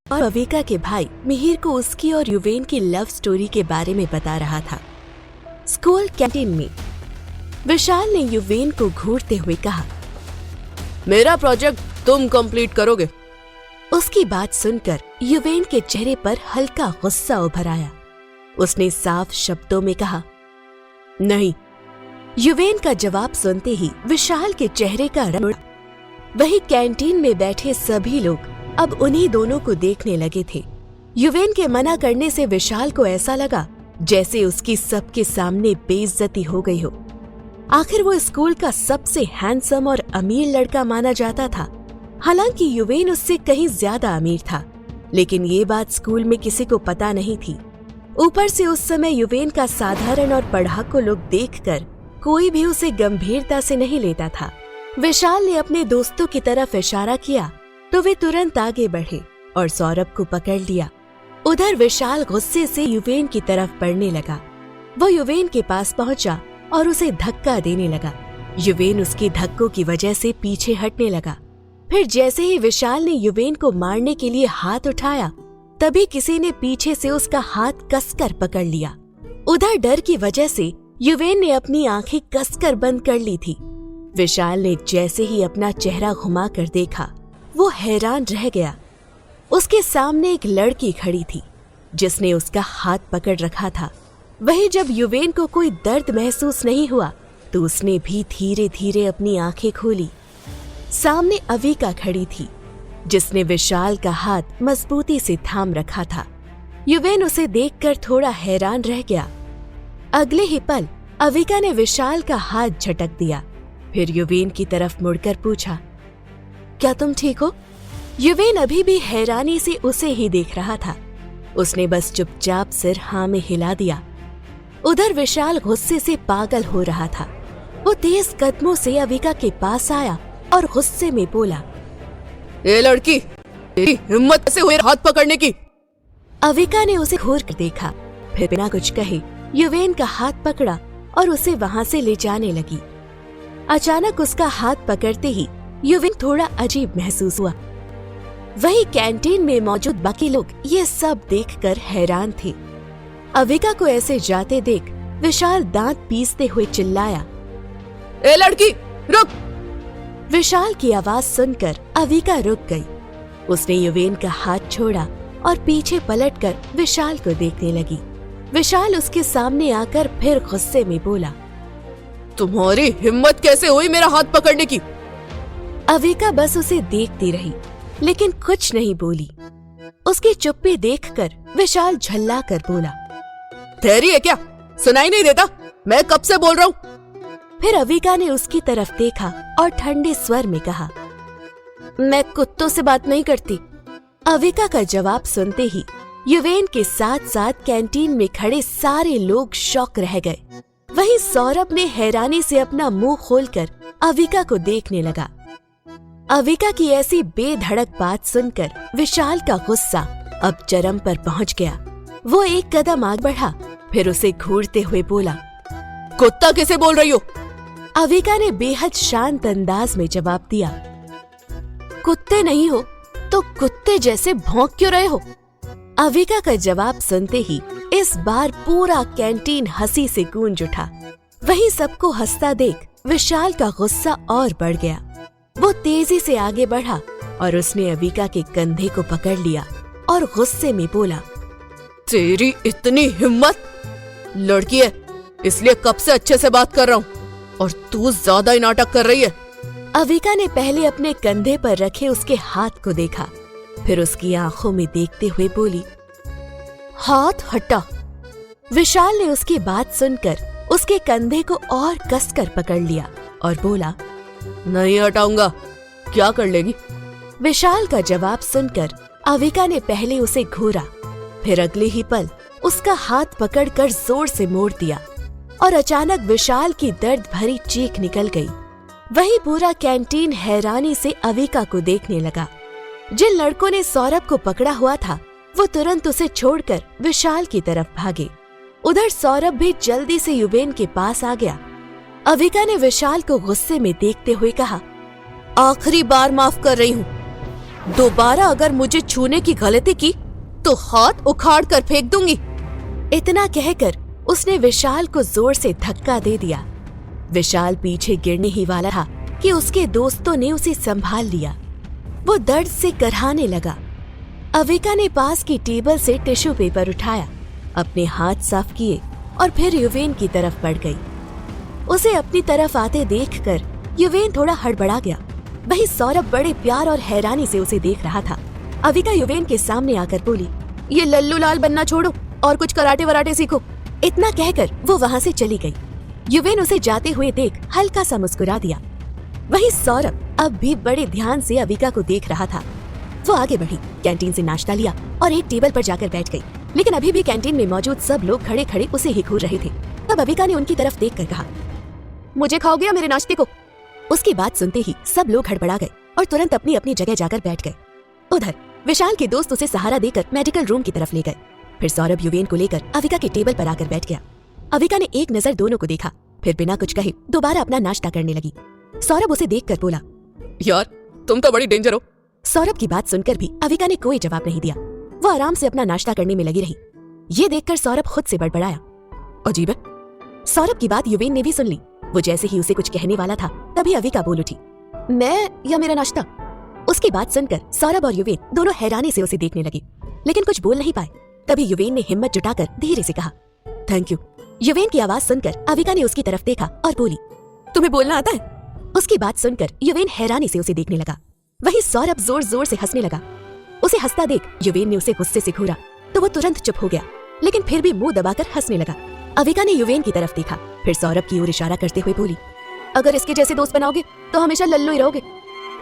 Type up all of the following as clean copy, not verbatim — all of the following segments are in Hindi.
और अविका के भाई मिहिर को उसकी और युवेन की लव स्टोरी के बारे में बता रहा था। स्कूल कैंटीन में विशाल ने युवेन को घूरते हुए कहा, मेरा प्रोजेक्ट तुम कंप्लीट करोगे। उसकी बात सुनकर युवेन के चेहरे पर हल्का गुस्सा उभर आया। उसने साफ शब्दों में कहा, नहीं। युवेन का जवाब सुनते ही विशाल के चेहरे का रंग उड़ा। वही कैंटीन में बैठे सभी लोग अब उन्हीं दोनों को देखने लगे थे। युवेन के मना करने से विशाल को ऐसा लगा जैसे उसकी सबके सामने बेइज्जती हो गई हो। आखिर वो स्कूल का सबसे हैंडसम और अमीर लड़का माना जाता था। हालांकि युवेन उससे कहीं ज्यादा अमीर था, लेकिन ये बात स्कूल में किसी को पता नहीं थी। ऊपर से उस समय युवेन का साधारण और पढ़ाकू लुक देखकर कोई भी उसे गंभीरता से नहीं लेता था। विशाल ने अपने दोस्तों की तरफ इशारा किया तो वे तुरंत आगे बढ़े और सौरभ को पकड़ लिया। उधर विशाल गुस्से से युवेन की तरफ बढ़ने लगा। वो युवेन के पास पहुंचा और उसे धक्का देने लगा। युवेन उसके धक्कों की वजह से पीछे हटने लगा। फिर जैसे ही विशाल ने युवेन को मारने के लिए हाथ उठाया, तभी किसी ने पीछे से उसका हाथ कसकर पकड़ लिया। उधर डर की वजह से युवेन ने अपनी आंखें कसकर बंद कर ली थी। विशाल ने जैसे ही अपना चेहरा घुमाकर देखा, वो हैरान रह गया। उसके सामने एक लड़की खड़ी थी जिसने उसका हाथ पकड़ रखा था। वहीं जब युवेन को कोई दर्द महसूस नहीं हुआ तो उसने भी धीरे धीरे अपनी आंखें खोली। सामने अविका खड़ी थी जिसने विशाल का हाथ मजबूती से थाम रखा था। युवेन उसे देखकर थोड़ा हैरान रह गया। अगले ही पल अविका ने विशाल का हाथ झटक दिया। फिर युवेन की तरफ मुड़कर पूछा, क्या तुम ठीक हो? युवेन अभी भी हैरानी से उसे ही देख रहा था। उसने बस चुपचाप सिर हाँ में हिला दिया। उधर विशाल गुस्से से पागल हो रहा था। वो तेज कदमों से अविका के पास आया और गुस्से में बोला, ये लड़की, तेरी हिम्मत कैसे हुई हाथ पकड़ने की? अविका ने उसे घूर कर देखा, फिर बिना कुछ कहे युवेन का हाथ पकड़ा और उसे वहां से ले जाने लगी। अचानक उसका हाथ पकड़ते ही युवेन थोड़ा अजीब महसूस हुआ। वही कैंटीन में मौजूद बाकी लोग ये सब देखकर हैरान थे। अविका को ऐसे जाते देख विशाल दांत पीसते हुए चिल्लाया, ए लड़की रुक! विशाल की आवाज सुनकर अविका रुक गई। उसने युवेन का हाथ छोड़ा और पीछे पलटकर विशाल को देखने लगी। विशाल उसके सामने आकर फिर गुस्से में बोला, तुम्हारी हिम्मत कैसे हुई मेरा हाथ पकड़ने की? अविका बस उसे देखती रही लेकिन कुछ नहीं बोली। उसकी चुप्पी देखकर विशाल झल्ला कर बोला, ठहरी है क्या? सुनाई नहीं देता? मैं कब से बोल रहा हूँ। फिर अविका ने उसकी तरफ देखा और ठंडे स्वर में कहा, मैं कुत्तों से बात नहीं करती। अविका का जवाब सुनते ही युवेन के साथ साथ कैंटीन में खड़े सारे लोग शॉक रह गए। वहीं सौरभ ने हैरानी से अपना मुंह खोलकर अविका को देखने लगा। अविका की ऐसी बेधड़क बात सुनकर विशाल का गुस्सा अब चरम पर पहुंच गया। वो एक कदम आगे बढ़ा, फिर उसे घूरते हुए बोला, कुत्ता कैसे बोल रही हो? अविका ने बेहद शांत अंदाज में जवाब दिया, कुत्ते नहीं हो तो कुत्ते जैसे भौंक क्यों रहे हो? अविका का जवाब सुनते ही इस बार पूरा कैंटीन हंसी से गूंज उठा। वहीं सबको हंसता देख विशाल का गुस्सा और बढ़ गया। वो तेजी से आगे बढ़ा और उसने अविका के कंधे को पकड़ लिया और गुस्से में बोला, तेरी इतनी हिम्मत! लड़की है इसलिए कब से अच्छे से बात कर रहा हूँ और तू ज्यादा ही नाटक कर रही है। अविका ने पहले अपने कंधे पर रखे उसके हाथ को देखा, फिर उसकी आंखों में देखते हुए बोली, हाथ हटा। विशाल ने उसकी बात सुनकर उसके कंधे को और कसकर पकड़ लिया और बोला, नहीं हटाऊंगा। क्या कर लेगी? विशाल का जवाब सुनकर अविका ने पहले उसे घूरा, फिर अगले ही पल उसका हाथ पकड़कर जोर से मोड़ दिया और अचानक विशाल की दर्द भरी चीख निकल गई। वहीं पूरा कैंटीन हैरानी से अविका को देखने लगा। जिन लड़कों ने सौरभ को पकड़ा हुआ था वो तुरंत उसे छोड़कर विशाल की तरफ भागे। उधर सौरभ भी जल्दी से युवेन के पास आ गया। अविका ने विशाल को गुस्से में देखते हुए कहा, आखिरी बार माफ कर रही हूँ। दोबारा अगर मुझे छूने की गलती की तो हाथ उखाड़ कर फेंक दूंगी। इतना कहकर उसने विशाल को जोर से धक्का दे दिया। विशाल पीछे गिरने ही वाला था कि उसके दोस्तों ने उसे संभाल लिया। वो दर्द से करहाने लगा। अविका ने पास की टेबल से टिश्यू पेपर उठाया, अपने हाथ साफ किए और फिर युवेन की तरफ बढ़ गई। उसे अपनी तरफ आते देखकर युवेन थोड़ा हड़बड़ा गया। वही सौरभ बड़े प्यार और हैरानी से उसे देख रहा था। अविका युवेन के सामने आकर बोली, ये लल्लू लाल बनना छोड़ो और कुछ कराटे वराटे सीखो। इतना कहकर वो वहाँ से चली गई। युवेन उसे जाते हुए देख हल्का सा मुस्कुरा दिया। वही सौरभ अब भी बड़े ध्यान से अविका को देख रहा था। वो आगे बढ़ी, कैंटीन से नाश्ता लिया और एक टेबल पर जाकर बैठ गई। लेकिन अभी भी कैंटीन में मौजूद सब लोग खड़े खड़े उसे ही घूर रहे थे। तब अविका ने उनकी तरफ देखकर कहा, मुझे खाओगे या मेरे नाश्ते को? उसकी बात सुनते ही सब लोग हड़बड़ा गए और तुरंत अपनी अपनी जगह जाकर बैठ गए। उधर विशाल के दोस्त उसे सहारा देकर मेडिकल रूम की तरफ ले गए। फिर सौरभ युवेन को लेकर अविका के टेबल पर आकर बैठ गया। अविका ने एक नजर दोनों को देखा, फिर बिना कुछ कहे दोबारा अपना नाश्ता करने लगी। सौरभ उसे देखकर बोला, यार तुम तो बड़ी डेंजर हो। सौरभ की बात सुनकर भी अविका ने कोई जवाब नहीं दिया। वो आराम से अपना नाश्ता करने में लगी रही। ये देखकर सौरभ खुद से बड़बड़ाया, अजीब है। सौरभ की बात युवेन ने भी सुन ली। वो जैसे ही उसे कुछ कहने वाला था तभी अविका बोल उठी, मैं या मेरा नाश्ता? उसकी बात सुनकर सौरभ और युवेन दोनों हैरानी से उसे देखने लगे, लेकिन कुछ बोल नहीं पाए। तभी युवेन ने हिम्मत जुटाकर धीरे से कहा, थैंक यू। युवेन की आवाज सुनकर अविका ने उसकी तरफ देखा और बोली, तुम्हें बोलना आता है? उसकी बात सुनकर युवेन हैरानी से उसे देखने लगा। वही सौरभ जोर जोर से हंसने लगा। उसे हंसता देख युवेन ने उसे गुस्से से घूरा तो वो तुरंत चुप हो गया, लेकिन फिर भी मुंह दबाकर हंसने लगा। अविका ने युवेन की तरफ देखा, फिर सौरभ की ओर इशारा करते हुए बोली, अगर इसके जैसे दोस्त बनाओगे तो हमेशा लल्लू ही रहोगे।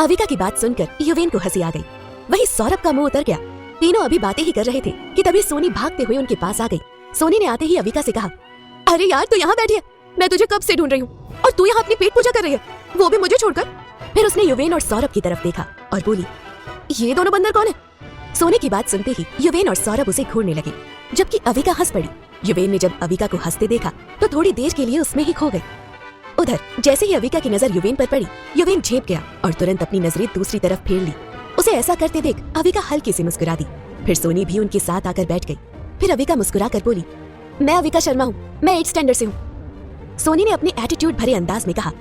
अविका की बात सुनकर युवेन को हंसी आ गई। वही सौरभ का मुंह उतर गया। तीनों अभी बातें ही कर रहे थे कि तभी सोनी भागते हुए उनके पास आ गई। सोनी ने आते ही अविका से कहा, अरे यार तू यहाँ बैठी है, मैं तुझे कब से ढूंढ रही हूँ और तू यहाँ अपनी पेट पूजा कर रही है, वो भी मुझे छोड़कर। फिर उसने युवेन और सौरभ की तरफ देखा और बोली, ये दोनों बंदर कौन है? सोनी की बात सुनते ही युवेन और सौरभ उसे घूरने लगे, जबकि अविका हंस पड़ी। युवेन ने जब अविका को हंसते देखा तो थोड़ी देर के लिए उसमें ही खो गई। उधर जैसे ही अविका की नजर युवेन पर पड़ी, युवेन झेप गया और तुरंत अपनी नजरें दूसरी तरफ फेर ली। उसे ऐसा करते देख अविका हल्की से मुस्कुरा दी। फिर सोनी भी उनके साथ आकर बैठ गई। फिर अविका मुस्कुराकर बोली, मैं अविका शर्मा हूँ, मैं 8th स्टैंडर्ड से हूँ। सोनी ने अपने एटीट्यूड भरे अंदाज में कहा,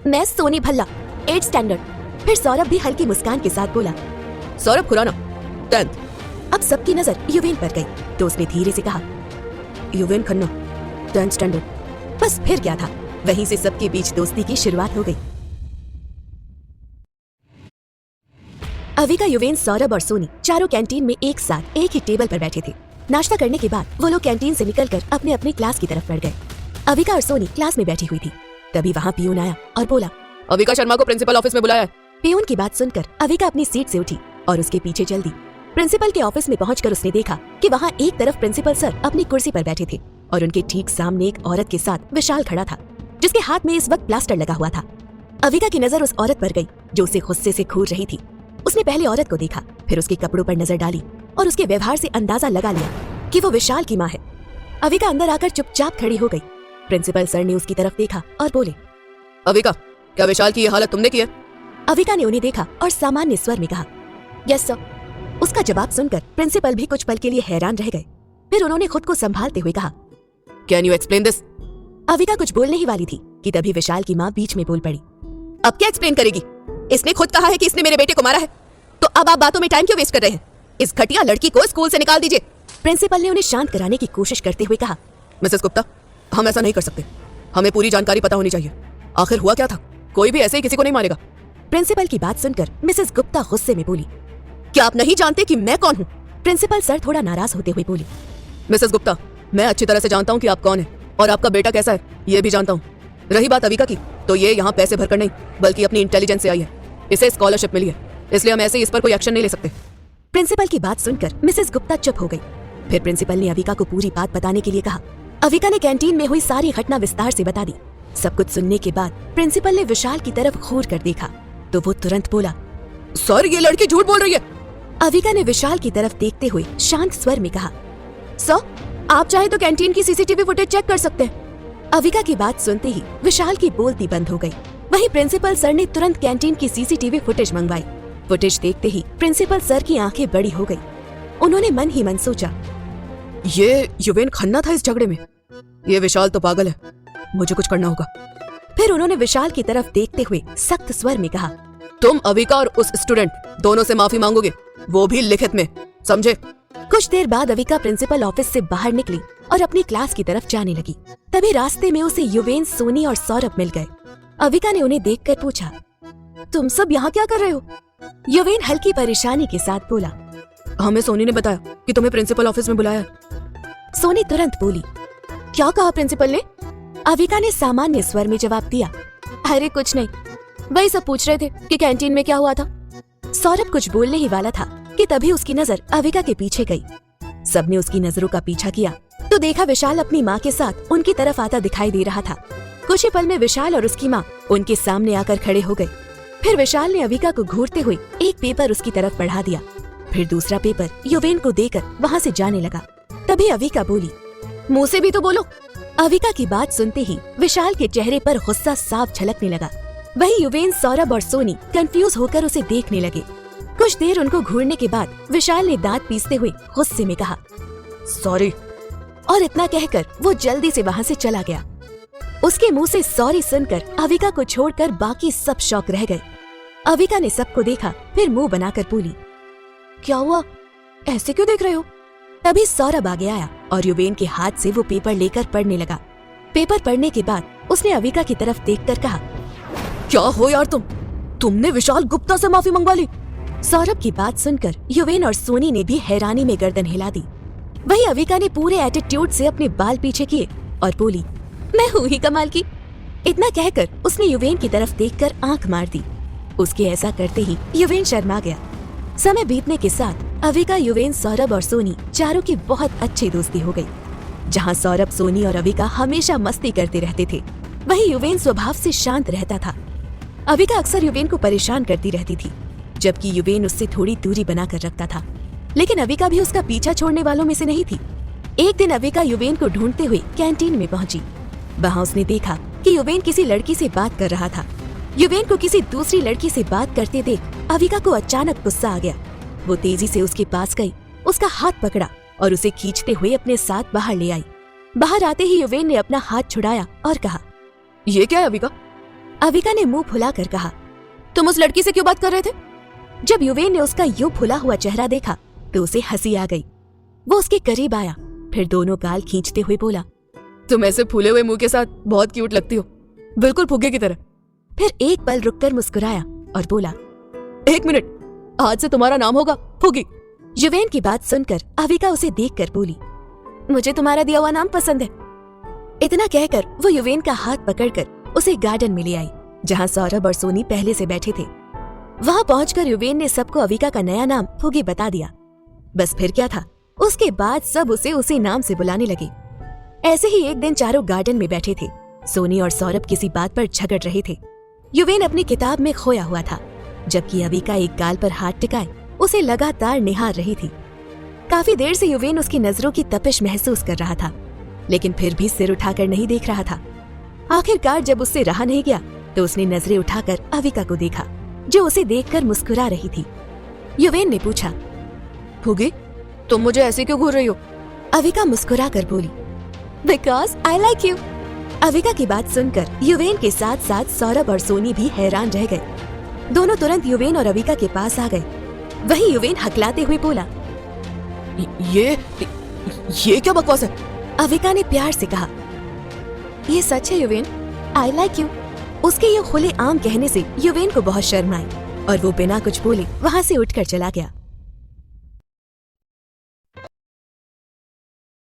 मैं सोनी भल्ला, 8th स्टैंडर्ड। फिर सौरभ भी हल्की मुस्कान के साथ बोला, सौरभ खुराना, 10th। अब सबकी नजर युवेन पर गई तो उसने धीरे से कहा, युवेन खन्ना, 10th स्टैंडर्ड। बस फिर क्या था, वहीं से सबके बीच दोस्ती की शुरुआत हो गई। अविका, युवेन, सौरभ और सोनी चारों कैंटीन में एक साथ एक ही टेबल पर बैठे थे। नाश्ता करने के बाद वो लोग कैंटीन से निकलकर अपने अपने क्लास की तरफ बढ़ गए। अविका और सोनी क्लास में बैठी हुई थी। तभी वहाँ पियून आया और बोला, अविका शर्मा को प्रिंसिपल ऑफिस में बुलाया है। पियून की बात सुनकर अविका अपनी सीट से उठी और उसके पीछे चल दी। प्रिंसिपल के ऑफिस में पहुंचकर उसने देखा कि वहाँ एक तरफ प्रिंसिपल सर अपनी कुर्सी पर बैठे थे और उनके ठीक सामने एक औरत के साथ विशाल खड़ा था, जिसके हाथ में इस वक्त प्लास्टर लगा हुआ था। अविका की नजर उस औरत पर गई जो उसे गुस्से से घूर रही थी। उसने पहले औरत को देखा, फिर उसके कपड़ों पर नजर डाली और उसके व्यवहार से अंदाजा लगा लिया कि वो विशाल की माँ है। अविका अंदर आकर चुपचाप खड़ी हो गई। प्रिंसिपल सर ने उसकी तरफ देखा और बोले, अविका, क्या विशाल की ये हालत तुमने की है? अविका ने उन्हें देखा और सामान्य स्वर में कहा, यस सर। उसका जवाब सुनकर प्रिंसिपल भी कुछ पल के लिए हैरान रह गए। फिर उन्होंने खुद को संभालते हुए कहा, can you explain this? Avika कुछ बोलने ही वाली थी कि तभी विशाल की माँ बीच में बोल पड़ी, अब क्या एक्सप्लेन करेगी? इसने खुद कहा है कि इसने मेरे बेटे को मारा है, तो अब आप बातों में टाइम क्यों वेस्ट कर रहे हैं? इस घटिया लड़की को स्कूल से निकाल दीजिए। प्रिंसिपल ने उन्हें शांत कराने की कोशिश करते हुए कहा, मिसेस गुप्ता, हम ऐसा नहीं कर सकते। हमें पूरी जानकारी पता होनी चाहिए। आखिर हुआ क्या था? कोई भी ऐसे ही किसी को नहीं मारेगा। प्रिंसिपल की बात सुनकर मिसेस गुप्ता गुस्से में बोली, क्या आप नहीं जानते कि मैं कौन हूँ? प्रिंसिपल सर थोड़ा नाराज होते हुए बोली, मिसेस गुप्ता, मैं अच्छी तरह से जानता हूँ कि आप कौन है और आपका बेटा कैसा है, ये भी जानता हूँ। रही बात अविका की, तो ये यहाँ पैसे भरकर नहीं बल्कि अपनी इंटेलिजेंस से आई है। इसे स्कॉलरशिप मिली है, इसलिए हम ऐसे ही इस पर कोई एक्शन नहीं ले सकते। प्रिंसिपल की बात सुनकर मिसेस गुप्ता चुप हो गई। फिर प्रिंसिपल ने अविका को पूरी बात बताने के लिए कहा। अविका ने कैंटीन में हुई सारी घटना विस्तार से बता दी। सब कुछ सुनने के बाद प्रिंसिपल ने विशाल की तरफ घूर कर देखा तो वो तुरंत बोला, सर ये लड़की झूठ बोल रही है। अविका ने विशाल की तरफ देखते हुए शांत स्वर में कहा, सर आप चाहे तो कैंटीन की सीसीटीवी फुटेज चेक कर सकते हैं। अविका की बात सुनते ही विशाल की बोलती बंद हो गई। वहीं प्रिंसिपल सर ने तुरंत कैंटीन की सीसीटीवी फुटेज मंगवाई। फुटेज देखते ही प्रिंसिपल सर की आंखें बड़ी हो गई। उन्होंने मन ही मन सोचा, ये युवेन खन्ना था इस झगड़े में। ये विशाल तो पागल है, मुझे कुछ करना होगा। फिर उन्होंने विशाल की तरफ देखते हुए सख्त स्वर में कहा, तुम अविका और उस स्टूडेंट दोनों से माफी मांगोगे, वो भी लिखित में, समझे? कुछ देर बाद अविका प्रिंसिपल ऑफिस से बाहर निकली और अपनी क्लास की तरफ जाने लगी। तभी रास्ते में उसे युवेन, सोनी और सौरभ मिल गए। अविका ने उन्हें देखकर पूछा, तुम सब यहाँ क्या कर रहे हो? युवेन हल्की परेशानी के साथ बोला, हमें सोनी ने बताया कि तुम्हें प्रिंसिपल ऑफिस में बुलाया। सोनी तुरंत बोली, क्या कहा प्रिंसिपल ने? अविका ने सामान्य स्वर में जवाब दिया, अरे कुछ नहीं, वही सब पूछ रहे थे कि कैंटीन में क्या हुआ था। सौरभ कुछ बोलने ही वाला था कि तभी उसकी नजर अविका के पीछे गई। सबने उसकी नजरों का पीछा किया तो देखा विशाल अपनी माँ के साथ उनकी तरफ आता दिखाई दे रहा था। कुछ ही पल में विशाल और उसकी माँ उनके सामने आकर खड़े हो गए। फिर विशाल ने अविका को घूरते हुए एक पेपर उसकी तरफ बढ़ा दिया, फिर दूसरा पेपर युवेन को देकर वहाँ से जाने लगा। तभी अविका बोली, मुँह से भी तो बोलो। अविका की बात सुनते ही विशाल के चेहरे पर गुस्सा साफ झलकने लगा। वही युवेन, सौरभ और सोनी कंफ्यूज होकर उसे देखने लगे। कुछ देर उनको घूरने के बाद विशाल ने दांत पीसते हुए गुस्से में कहा, सॉरी। और इतना कहकर वो जल्दी से वहाँ से चला गया। उसके मुंह से सॉरी सुनकर अविका को छोड़कर बाकी सब शॉक रह गए। अविका ने सबको देखा, फिर मुंह बनाकर बोली, क्या हुआ, ऐसे क्यों देख रहे हो? तभी सौरभ आगे आया और युवेन के हाथ से वो पेपर लेकर पढ़ने लगा। पेपर पढ़ने के बाद उसने अविका की तरफ देखकर कहा, क्या हो यार तुमने विशाल गुप्ता से माफी मंगवा ली? सौरभ की बात सुनकर युवेन और सोनी ने भी हैरानी में गर्दन हिला दी। वही अविका ने पूरे एटीट्यूड से अपने बाल पीछे किए और बोली, मैं हूँ ही कमाल की। इतना कहकर उसने युवेन की तरफ देखकर आंख मार दी। उसके ऐसा करते ही युवेन शर्मा गया। समय बीतने के साथ अविका, युवेन, सौरभ और सोनी चारों की बहुत अच्छी दोस्ती हो गई। जहाँ सौरभ, सोनी और अविका हमेशा मस्ती करते रहते थे, वही युवेन स्वभाव से शांत रहता था। अविका अक्सर युवेन को परेशान करती रहती थी, जबकि युवेन उससे थोड़ी दूरी बनाकर रखता था। लेकिन अविका भी उसका पीछा छोड़ने वालों में से नहीं थी। एक दिन अविका युवेन को ढूंढते हुए कैंटीन में पहुंची। वहां उसने देखा कि युवेन किसी लड़की से बात कर रहा था। युवेन को किसी दूसरी लड़की से बात करते देख अविका को अचानक गुस्सा आ गया। वो तेजी से उसके पास गई, उसका हाथ पकड़ा और उसे खींचते हुए अपने साथ बाहर ले आई। बाहर आते ही युवेन ने अपना हाथ छुड़ाया और कहा, ये क्या है अविका? अविका ने मुंह फुलाकर कहा, तुम उस लड़की से क्यों बात कर रहे थे? जब युवेन ने उसका यूं फुला हुआ चेहरा देखा तो उसे हंसी आ गई। वो उसके करीब आया, फिर दोनों गाल खींचते हुए बोला, तुम ऐसे फूले हुए मुंह के साथ बहुत क्यूट लगती हो, बिल्कुल फुग्गे की तरह। फिर एक पल रुककर मुस्कुराया और बोला, एक मिनट, आज से तुम्हारा नाम होगा फुगी। युवेन की बात सुनकर अविका उसे देखकर बोली, मुझे तुम्हारा दिया हुआ नाम पसंद है। इतना कहकर वो युवेन का हाथ पकड़कर उसे गार्डन में ले आई, जहाँ सौरभ और सोनी पहले से बैठे थे। वहां पहुंचकर युवेन ने सबको अविका का नया नाम फुगी बता दिया। बस फिर क्या था, उसके बाद सब उसे उसी नाम से बुलाने लगे। ऐसे ही एक दिन चारों गार्डन में बैठे थे। सोनी और सौरभ किसी बात पर झगड़ रहे थे। युवेन अपनी किताब में खोया हुआ था, जबकि अविका एक गाल पर हाथ टिकाए उसे लगातार निहार रही थी। काफी देर से युवेन उसकी नजरों की तपिश महसूस कर रहा था, लेकिन फिर भी सिर उठाकर नहीं देख रहा था। आखिरकार जब उससे रहा नहीं गया तो उसने नजरें उठाकर अविका को देखा, जो उसे देखकर मुस्कुरा रही थी। युवेन ने पूछा, फुगी, तुम मुझे ऐसे क्यों घूर रही हो? अविका मुस्कुरा कर बोली, because I like you. Avika की बात सुनकर युवेन के साथ साथ सौरभ और सोनी भी हैरान रह गए। दोनों तुरंत युवेन और अविका के पास आ गए। वही युवेन हकलाते हुए बोला, ये क्या बकवास है? अविका ने प्यार से कहा, ये सच है युवेन, आई लाइक यू। उसके ये खुले आम कहने से युवेन को बहुत शर्म आई और वो बिना कुछ बोले वहाँ से उठकर चला गया।